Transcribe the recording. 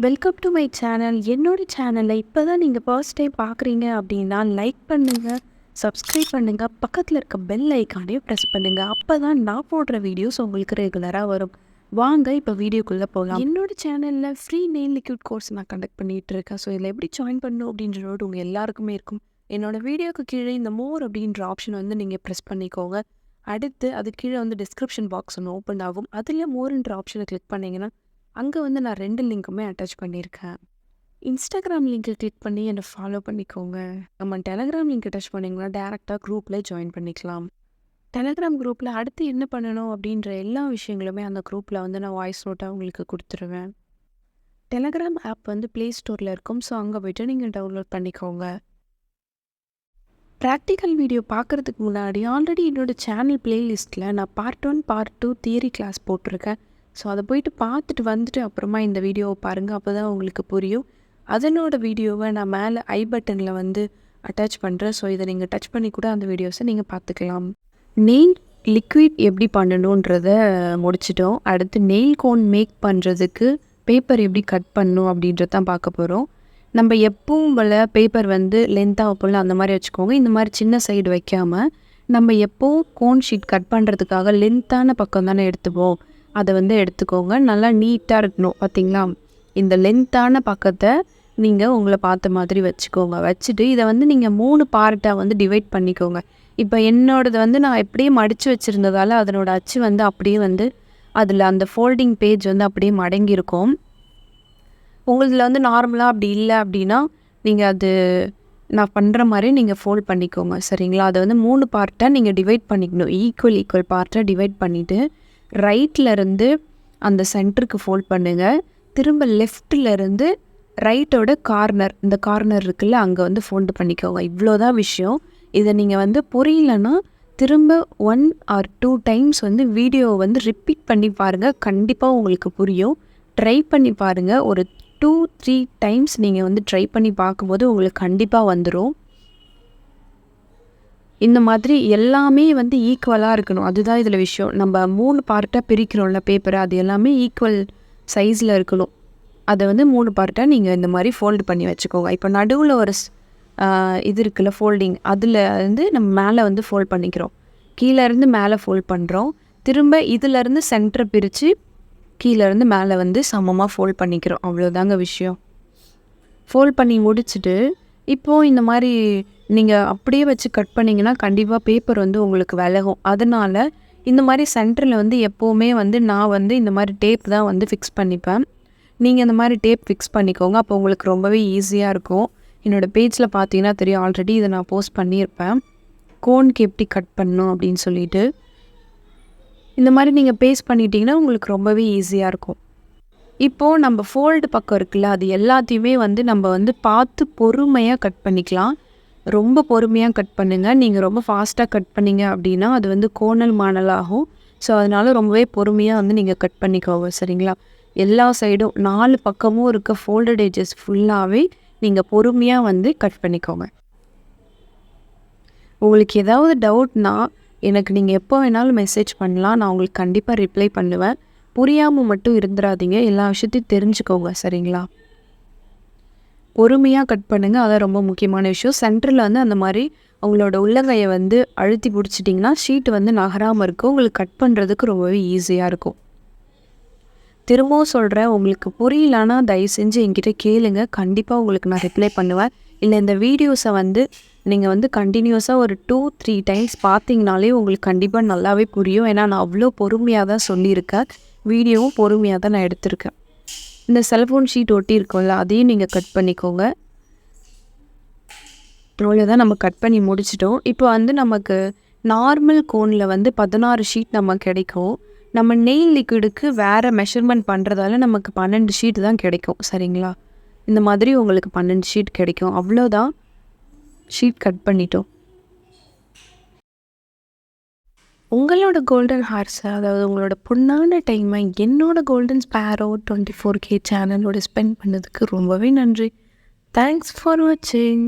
Welcome to my channel. என்னோட சேனலை இப்போ தான் நீங்கள் ஃபர்ஸ்ட் டைம் பார்க்குறீங்க அப்படின்னா லைக் பண்ணுங்கள், சப்ஸ்கிரைப் பண்ணுங்கள், பக்கத்தில் இருக்க பெல் ஐக்கானையும் ப்ரெஸ் பண்ணுங்கள். அப்போ தான் நான் போடுற வீடியோஸ் உங்களுக்கு ரெகுலராக வரும். வாங்க இப்போ வீடியோக்குள்ளே போகலாம். என்னோட சேனலில் ஃப்ரீ நெயில் லிக்விட் கோர்ஸ் நான் கண்டக்ட் பண்ணிகிட்டு இருக்கேன். ஸோ இதில் எப்படி ஜாயின் பண்ணணும் அப்படின்ற டவுட் உங்கள் எல்லாருக்குமே இருக்கும். என்னோடய வீடியோக்கு கீழே இந்த மோர் அப்படின்ற ஆப்ஷன் வந்து நீங்கள் ப்ரெஸ் பண்ணிக்கோங்க. அடுத்து அது கீழே வந்து டிஸ்கிரிப்ஷன் பாக்ஸ் ஒன்று ஓப்பன் ஆகும். அதில் மோர்ன்ற ஆப்ஷனை கிளிக் பண்ணிங்கன்னா அங்கே வந்து நான் 2 லிங்க்குமே அட்டாச் பண்ணியிருக்கேன். இன்ஸ்டாகிராம் லிங்க்கை கிளிக் பண்ணி என்னை ஃபாலோ பண்ணிக்கோங்க. நம்ம டெலகிராம் லிங்க் டச் பண்ணிங்கன்னா டேரெக்டாக குரூப்பில் ஜாயின் பண்ணிக்கலாம். டெலகிராம் குரூப்பில் அடுத்து என்ன பண்ணணும் அப்படின்ற எல்லா விஷயங்களுமே அந்த குரூப்பில் வந்து நான் வாய்ஸ் நோட்டாக உங்களுக்கு கொடுத்துருவேன். டெலகிராம் ஆப் வந்து ப்ளே ஸ்டோரில் இருக்கும். ஸோ அங்கே போய்ட்டு நீங்கள் டவுன்லோட் பண்ணிக்கோங்க. ப்ராக்டிக்கல் வீடியோ பார்க்குறதுக்கு முன்னாடி ஆல்ரெடி என்னோடய சேனல் ப்ளேலிஸ்ட்டில் நான் பார்ட் 1 பார்ட் 2 தியரி கிளாஸ் போட்டிருக்கேன். ஸோ அதை போயிட்டு பார்த்துட்டு வந்துட்டு அப்புறமா இந்த வீடியோவை பாருங்கள். அப்போ தான் உங்களுக்கு புரியும். அதனோட வீடியோவை நான் மேலே ஐ பட்டனில் வந்து அட்டாச் பண்ணுறேன். ஸோ இதை நீங்கள் டச் பண்ணி கூட அந்த வீடியோஸை நீங்கள் பார்த்துக்கலாம். நெயில் லிக்விட் எப்படி பண்ணணுன்றதை முடிச்சிட்டோம். அடுத்து நெயில் கோன் மேக் பண்ணுறதுக்கு பேப்பர் எப்படி கட் பண்ணணும் அப்படின்றத தான் பார்க்க போகிறோம். நம்ம எப்பவும் போல் பேப்பர் வந்து லென்த்தாக வைப்போம்ல, அந்த மாதிரி வச்சுக்கோங்க. இந்த மாதிரி சின்ன சைடு வைக்காமல் நம்ம எப்போவும் கோன் ஷீட் கட் பண்ணுறதுக்காக லென்த்தான பக்கம் தானே எடுத்துப்போம். அதை வந்து எடுத்துக்கோங்க. நல்லா நீட்டாக இருக்கணும். பார்த்திங்களா, இந்த லென்த்தான பக்கத்தை நீங்கள் உங்களை பார்த்த மாதிரி வச்சுக்கோங்க. வச்சுட்டு இதை வந்து நீங்கள் 3 பார்ட்டாக வந்து டிவைட் பண்ணிக்கோங்க. இப்போ என்னோடது வந்து நான் எப்படியே மடித்து வச்சுருந்ததால் அதனோட அச்சு வந்து அப்படியே வந்து அதில் அந்த ஃபோல்டிங் பேஜ் வந்து அப்படியே மடங்கியிருக்கும். உங்களதில் வந்து நார்மலாக அப்படி இல்லை அப்படின்னா நீங்கள் அது நான் பண்ணுற மாதிரி நீங்கள் ஃபோல்ட் பண்ணிக்கோங்க. சரிங்களா, அதை வந்து 3 பார்ட்டாக நீங்கள் டிவைட் பண்ணிக்கணும். ஈக்குவல் பார்ட்டாக டிவைட் பண்ணிவிட்டு ரைட்லேருந்து அந்த சென்டருக்கு ஃபோல்ட் பண்ணுங்கள். திரும்ப லெஃப்ட்லேருந்து ரைட்டோட கார்னர், இந்த கார்னர் இருக்குல்ல, அங்கே வந்து ஃபோல்டு பண்ணிக்கோங்க. இவ்வளோதான் விஷயம். இதை நீங்கள் வந்து புரியலன்னா திரும்ப 1 or 2 டைம்ஸ் வந்து வீடியோவை வந்து ரிப்பீட் பண்ணி பாருங்கள். கண்டிப்பாக உங்களுக்கு புரியும். ட்ரை பண்ணி பாருங்கள். ஒரு 2-3 டைம்ஸ் நீங்கள் வந்து ட்ரை பண்ணி பார்க்கும்போது உங்களுக்கு கண்டிப்பாக வந்துடும். இந்த மாதிரி எல்லாமே வந்து ஈக்குவலாக இருக்கணும். அதுதான் இதில் விஷயம். நம்ம 3 பார்ட்டாக பிரிக்கிறோம்ல பேப்பரை, அது எல்லாமே ஈக்குவல் சைஸில் இருக்கணும். அதை வந்து 3 பார்ட்டாக நீங்கள் இந்த மாதிரி ஃபோல்டு பண்ணி வச்சுக்கோங்க. இப்போ நடுவில் ஒரு இது இருக்குல்ல, ஃபோல்டிங், அதில் வந்து நம்ம மேலே வந்து ஃபோல்ட் பண்ணிக்கிறோம். கீழேருந்து மேலே ஃபோல்ட் பண்ணுறோம். திரும்ப இதிலேருந்து சென்டரை பிரித்து கீழேருந்து மேலே வந்து சமமாக ஃபோல்ட் பண்ணிக்கிறோம். அவ்வளோதாங்க விஷயம். ஃபோல்ட் பண்ணி முடிச்சுட்டு இப்போது இந்த மாதிரி நீங்கள் அப்படியே வச்சு கட் பண்ணிங்கன்னா கண்டிப்பாக பேப்பர் வந்து உங்களுக்கு விலகும். அதனால் இந்த மாதிரி சென்டரில் வந்து எப்போவுமே வந்து நான் வந்து இந்த மாதிரி டேப் தான் வந்து ஃபிக்ஸ் பண்ணிப்பேன். நீங்கள் இந்த மாதிரி டேப் ஃபிக்ஸ் பண்ணிக்கோங்க. அப்போ உங்களுக்கு ரொம்பவே ஈஸியாக இருக்கும். என்னோடய பேஜில் பார்த்தீங்கன்னா தெரியும், ஆல்ரெடி இதை நான் போஸ்ட் பண்ணியிருப்பேன். கோனுக்கு எப்படி கட் பண்ணணும் அப்படின்னு சொல்லிட்டு. இந்த மாதிரி நீங்கள் பேஸ்ட் பண்ணிட்டீங்கன்னா உங்களுக்கு ரொம்பவே ஈஸியாக இருக்கும். இப்போது நம்ம ஃபோல்டு பக்கம் இருக்குல்ல, அது எல்லாத்தையுமே வந்து நம்ம வந்து பார்த்து பொறுமையாக கட் பண்ணிக்கலாம். ரொம்ப பொறுமையாக கட் பண்ணுங்கள். நீங்கள் ரொம்ப ஃபாஸ்ட்டாக கட் பண்ணிங்க அப்படின்னா அது வந்து கோணல் மாணலாகும். ஸோ அதனால் ரொம்பவே பொறுமையாக வந்து நீங்கள் கட் பண்ணிக்கோங்க. சரிங்களா, எல்லா சைடும் 4 பக்கமும் இருக்க ஃபோல்டட் எட்ஜஸ் ஃபுல்லாகவே நீங்கள் பொறுமையாக வந்து கட் பண்ணிக்கோங்க. உங்களுக்கு ஏதாவது டவுட்னா எனக்கு நீங்கள் எப்போ வேணாலும் மெசேஜ் பண்ணலாம். நான் உங்களுக்கு கண்டிப்பாக ரிப்ளை பண்ணுவேன். புரியாமல் மட்டும் இருந்துடாதீங்க. எல்லா விஷயத்தையும் தெரிஞ்சுக்கோங்க. சரிங்களா, பொறுமையாக கட் பண்ணுங்கள். அதான் ரொம்ப முக்கியமான விஷயம். சென்டரில் வந்து அந்த மாதிரி உங்களோட உள்ளங்கையை வந்து அழுத்தி பிடிச்சிட்டிங்கன்னா ஷீட் வந்து நகராமல் இருக்கும். உங்களுக்கு கட் பண்ணுறதுக்கு ரொம்பவே ஈஸியாக இருக்கும். திரும்பவும் சொல்கிறேன், உங்களுக்கு புரியலன்னா தயவு செஞ்சு என்கிட்ட கேளுங்க. கண்டிப்பாக உங்களுக்கு நான் ரிப்ளை பண்ணுவேன். இல்லை இந்த வீடியோஸை வந்து நீங்கள் வந்து கண்டினியூஸாக ஒரு 2-3 டைம்ஸ் பார்த்தீங்கனாலே உங்களுக்கு கண்டிப்பாக நல்லாவே புரியும். ஏன்னா நான் அவ்வளோ பொறுமையாக தான் சொல்லியிருக்கேன். வீடியோவும் பொறுமையாக தான் நான் எடுத்திருக்கேன். இந்த செல்ஃபோன் ஷீட் ஒட்டி இருக்கோம்ல, அதையும் நீங்கள் கட் பண்ணிக்கோங்க. அவ்வளோதான், நம்ம கட் பண்ணி முடிச்சிட்டோம். இப்போ வந்து நமக்கு நார்மல் கோனில் வந்து 16 ஷீட் நமக்கு கிடைக்கும். நம்ம நெயில் லிக்விடுக்கு வேறு மெஷர்மெண்ட் பண்ணுறதால நமக்கு 12 ஷீட் தான் கிடைக்கும். சரிங்களா, இந்த மாதிரி உங்களுக்கு 12 ஷீட் கிடைக்கும். அவ்வளோதான், ஷீட் கட் பண்ணிட்டோம். உங்களோட கோல்டன் ஹார்ஸ், அதாவது உங்களோட பொண்ணான டைமை என்னோட கோல்டன் ஸ்பேரோ 24K சேனலோட ஸ்பெண்ட் பண்ணதுக்கு ரொம்பவே நன்றி. தேங்க்ஸ் ஃபார் வாட்சிங்.